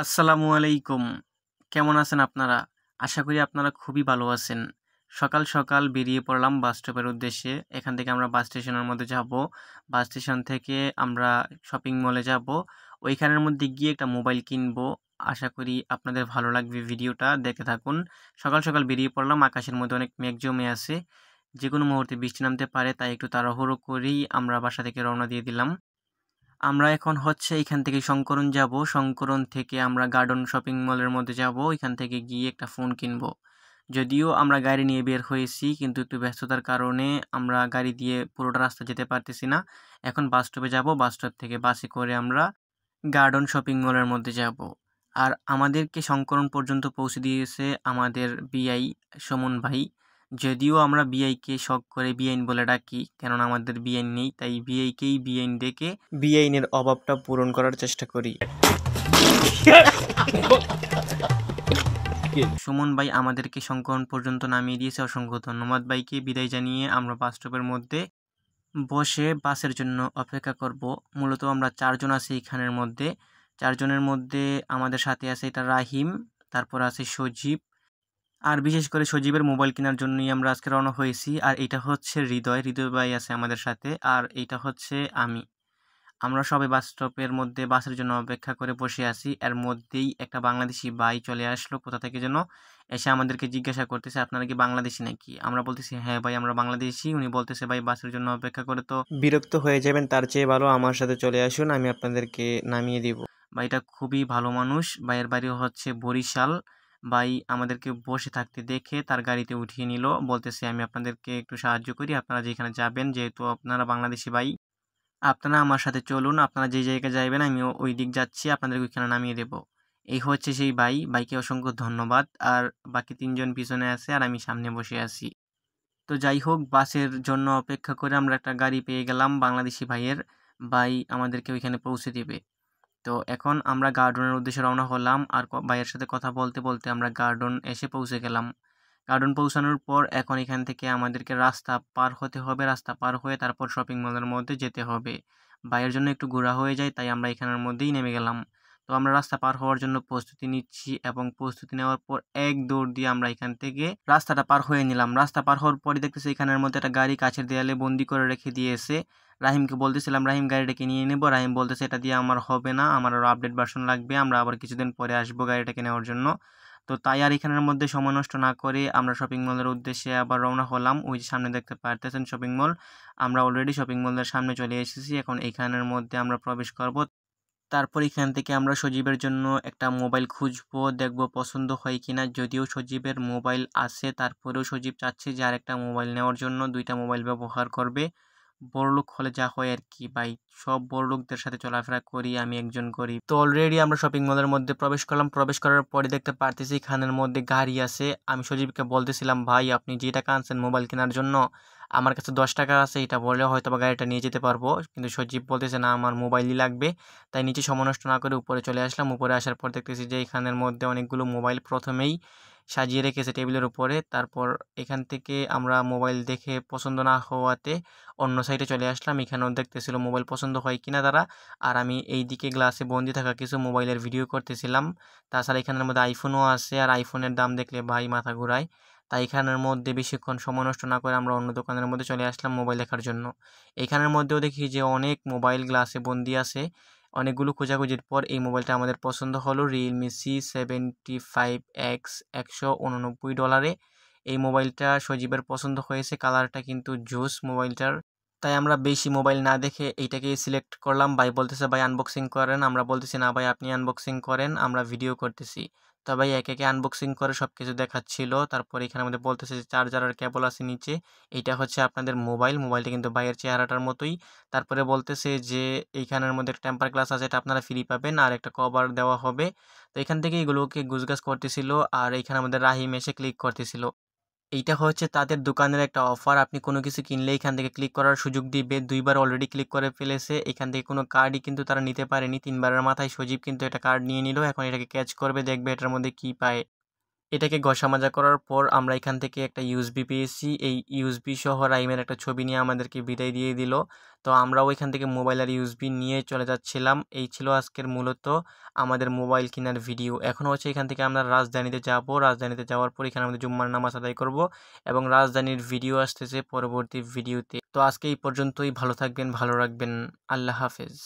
আসসালামু আলাইকুম। কেমন আছেন আপনারা? আশা করি আপনারা খুবই ভালো আছেন। সকাল, সকাল বেরিয়ে পড়লাম বাস স্টপের উদ্দেশ্যে। এখান থেকে আমরা বাস স্টেশনের মধ্যে যাবো। বাস স্টেশন থেকে আমরা শপিং মলে যাবো। ওইখানের মধ্যে গিয়ে একটা মোবাইল কিনবো। আশা করি আপনাদের ভালো লাগবে ভিডিওটা দেখতে থাকুন। সকাল, সকাল বেরিয়ে পড়লাম। আকাশের মধ্যে অনেক মেঘ জমে আছে। যেকোনো মুহূর্তে বৃষ্টি নামতে পারে তাই একটু তাড়াহুড়ো করেই আমরা বাসা থেকে রওনা দিয়ে দিলাম। আমরা এখন এখান থেকে শঙ্করন যাব। শঙ্করন থেকে আমরা গার্ডন শপিং মলের মধ্যে যাব। এখান থেকে গিয়ে একটা ফোন কিনবো। যদিও আমরা গাড়ি নিয়ে বের হয়েছি কিন্তু একটু ব্যস্ততার কারণে আমরা গাড়ি দিয়ে পুরোটা রাস্তা যেতে পারতেছি না। এখন বাস স্টপে যাব। বাস স্টপ থেকে বাসে করে আমরা গার্ডন শপিং মলের মধ্যে যাব। আর আমাদেরকে শঙ্করন পর্যন্ত পৌঁছে দিয়েছে আমাদের বিআই সুমন ভাই। যদিও আমরা বিআইকে শখ করে বিআইন বলে ডাকি, কেননা আমাদের বিআইন নেই, তাই বিআইকেই বিআইন ডেকে বিআইনের অভাবটা পূরণ করার চেষ্টা করি। সুমন ভাই আমাদেরকে শঙ্করন পর্যন্ত নামিয়ে দিয়েছে। অসংখ্য ধন্যবাদ ভাইকে। বিদায় জানিয়ে আমরা বাস স্টপের মধ্যে বসে বাসের জন্য অপেক্ষা করব। মূলত আমরা 4 জন আছি এখানের মধ্যে। 4 জনের মধ্যে আমাদের সাথে আছে এটা রাহিম, তারপর আছে সজীব। আর বিশেষ করে সজীবের মোবাইল কেনার জন্যই আমরা আজকে রওনা হয়েছি। আর এটা হচ্ছে হৃদয়। হৃদয় ভাই আছে আমাদের সাথে। আর এইটা হচ্ছে আমি। আমরা সবাই বাস স্টপের মধ্যে বাসের জন্য অপেক্ষা করে বসে আছি। এর মধ্যেই একটা বাংলাদেশি ভাই চলে আসলো কোথা থেকে যেন। এসে আমাদেরকে জিজ্ঞাসা করতেছে, আপনারা কি বাংলাদেশি নাকি? আমরা বলতেছি হ্যাঁ ভাই আমরা বাংলাদেশি। উনি বলতেছে ভাই বাসের জন্য অপেক্ষা করে তো বিরক্ত হয়ে যাবেন, তার চেয়ে ভালো আমার সাথে চলে আসুন, আমি আপনাদেরকে নামিয়ে দিব। ভাইটা খুবই ভালো মানুষ। ভাইয়ের বাড়ি হচ্ছে বরিশাল। ভাই আমাদেরকে বসে থাকতে দেখে তার গাড়িতে উঠিয়ে নিল। বলতেছে আমি আপনাদেরকে একটু সাহায্য করি, আপনারা যেখানে যাবেন, যেহেতু আপনারা বাংলাদেশি ভাই, আপনারা আমার সাথে চলুন। আপনারা যে জায়গায় যাইবেন আমিও ওই দিক যাচ্ছি, আপনাদেরকে ওইখানে নামিয়ে দেব। এই হচ্ছে সেই ভাই। ভাইকে অসংখ্য ধন্যবাদ। আর বাকি 3 জন পিছনে আছে আর আমি সামনে বসে আছি। তো যাই হোক, বাসের জন্য অপেক্ষা করে আমরা একটা গাড়ি পেয়ে গেলাম বাংলাদেশি ভাইয়ের। ভাই আমাদেরকে ওইখানে পৌঁছে দিবে। তো এখন আমরা গার্ডেনের উদ্দেশ্যে রওনা হলাম। আর ভাইয়ের সাথে কথা বলতে বলতে আমরা গার্ডেন এসে পৌঁছে গেলাম। গার্ডেন পৌঁছানোর পর এখন এখান থেকে আমাদেরকে রাস্তা পার হতে হবে। রাস্তা পার হয়ে তারপর শপিং মলের মধ্যে যেতে হবে। ভাইয়ের জন্য একটু ঘোরা হয়ে যায় তাই আমরা এখানের মধ্যেই নেমে গেলাম। তো আমরা রাস্তা পার হওয়ার জন্য প্রস্তুতি নিচ্ছি এবং প্রস্তুতি নেওয়ার পর এক দৌড় দিয়ে আমরা এখান থেকে রাস্তাটা পার হয়ে নিলাম। রাস্তা পার হওয়ার পরে দেখতেছি এখানের মধ্যে একটা গাড়ি কাছের দেয়ালে বন্দি করে রেখে দিয়েছে। রাহিমকে বলতেছিলাম রাহিম গাড়িটাকে নিয়ে নেব। রাহিম বলতেছে এটা দিয়ে আমার হবে না, আমার আরও আপডেট ভার্সন লাগবে, আমরা আবার কিছুদিন পরে আসবো গাড়িটাকে নেওয়ার জন্য। তো তাই আর এখানের মধ্যে সময় নষ্ট না করে আমরা শপিং মলের উদ্দেশ্যে আবার রওনা হলাম। ওই যে সামনে দেখতে পারতেছেন শপিং মল। আমরা অলরেডি শপিং মলের সামনে চলে এসেছি। এখন এইখানের মধ্যে আমরা প্রবেশ করব। তারপর এখান থেকে আমরা সজীবের জন্য একটা মোবাইল খুঁজবো, দেখবো পছন্দ হয় কিনা। যদিও সজীবের মোবাইল আছে তারপরেও সজীব চাচ্ছে যে আরেকটা মোবাইল নেওয়ার জন্য, 2টা মোবাইল ব্যবহার করবে। বড়লোক হলে যা হয় আর কি ভাই, সব বড়লোকদের সাথে চলাফেরা করি, আমি একজন গরিব। তো অলরেডি আমরা শপিং মলের মধ্যে প্রবেশ করলাম। প্রবেশ করার পরে দেখতে পারতেছি এখানের মধ্যে গাড়ি আছে। আমি সজীবকে বলতেছিলাম ভাই আপনি যে টাকা আনছেন মোবাইল কেনার জন্য, আমার কাছে 10 টাকা আছে, এটা বললে হয়তো বা গাড়িটা নিয়ে যেতে পারবো। কিন্তু সজীব বলতেছে না আমার মোবাইলই লাগবে। তাই নিচে সময় নষ্ট না করে উপরে চলে আসলাম। উপরে আসার পর দেখতেছি যে এখানের মধ্যে অনেকগুলো মোবাইল প্রথমেই সাজিয়ে রেখেছে টেবিলের উপরে। তারপর এখান থেকে আমরা মোবাইল দেখে পছন্দ না হওয়াতে অন্য সাইডে চলে আসলাম। এখানেও দেখতেছিল মোবাইল পছন্দ হয় কিনা তারা। আর আমি এই দিকে গ্লাসে বন্দি থাকা কিছু মোবাইলের ভিডিও করতেছিলাম। তাছাড়া এখানের মধ্যে আইফোনও আছে, আর আইফোনের দাম দেখলে ভাই মাথা ঘুরায়। তাই এখানের মধ্যে বেশিক্ষণ সময় নষ্ট না করে আমরা অন্য দোকানের মধ্যে চলে আসলাম মোবাইল দেখার জন্য। এইখানের মধ্যেও দেখি যে অনেক মোবাইল গ্লাসে বন্দি আছে। অনেকগুলো খোঁজাখুঁজির পর এই মোবাইলটা আমাদের পছন্দ হলো, রিয়েলমি C75X $189। এই মোবাইলটা সজীবের পছন্দ হয়েছে, কালারটা কিন্তু জোস মোবাইলটার। তাই আমরা বেশি মোবাইল না দেখে এইটাকেই সিলেক্ট করলাম। ভাই বলতেছে ভাই আনবক্সিং করেন, আমরা বলতেছি না ভাই আপনি আনবক্সিং করেন, আমরা ভিডিও করতেছি। তো ভাই একে একে আনবক্সিং করে সব কিছু দেখাচ্ছিল। তারপর এখানে আমাদের বলতেছে যে চার্জার আর কেবল আছে নিচে, এইটা হচ্ছে আপনাদের মোবাইলটা কিন্তু ভাইয়ের চেহারাটার মতোই। তারপরে বলতেছে যে এইখানের মধ্যে একটা টেম্পার গ্লাস আছে, এটা আপনারা ফ্রি পাবেন, আর একটা কভার দেওয়া হবে। তো এখান থেকে এগুলোকে গুছগাছ করতেছিল। আর এখানে আমাদের রাহিম এসে ক্লিক করতেছিল। এইটা হচ্ছে তাদের দোকানের একটা অফার, আপনি কোনো কিছু কিনলে এখান থেকে ক্লিক করার সুযোগ দিবে। 2বার অলরেডি ক্লিক করে ফেলেছে। এখান থেকে কোনো কার্ডই কিন্তু তারা নিতে পারেনি। 3বারের মাথায় সজীব কিন্তু একটা কার্ড নিয়ে নিল। এখন এটাকে ক্যাচ করবে, দেখবে এটার মধ্যে কি পায়। এটাকে ঘষা মাজা করার পর আমরা এখান থেকে একটা ইউএসবি পেয়েছি। এই ইউএসবি সহ রাইমের একটা ছবি নিয়ে আমাদেরকে বিদায় দিয়ে দিল। তো আমরাও এখান থেকে মোবাইল আর ইউএসবি নিয়ে চলে যাচ্ছিলাম। এই ছিল আজকের মূলত আমাদের মোবাইল কেনার ভিডিও। এখন হচ্ছে এখান থেকে আমরা রাজধানীতে যাব। রাজধানীতে যাওয়ার পর এখানে আমাদের জুম্মার নামাজ আদায় করব এবং রাজধানীর ভিডিও আসতেছে পরবর্তী ভিডিওতে। তো আজকে এই পর্যন্তই। ভালো থাকবেন, ভালো রাখবেন। আল্লাহ হাফেজ।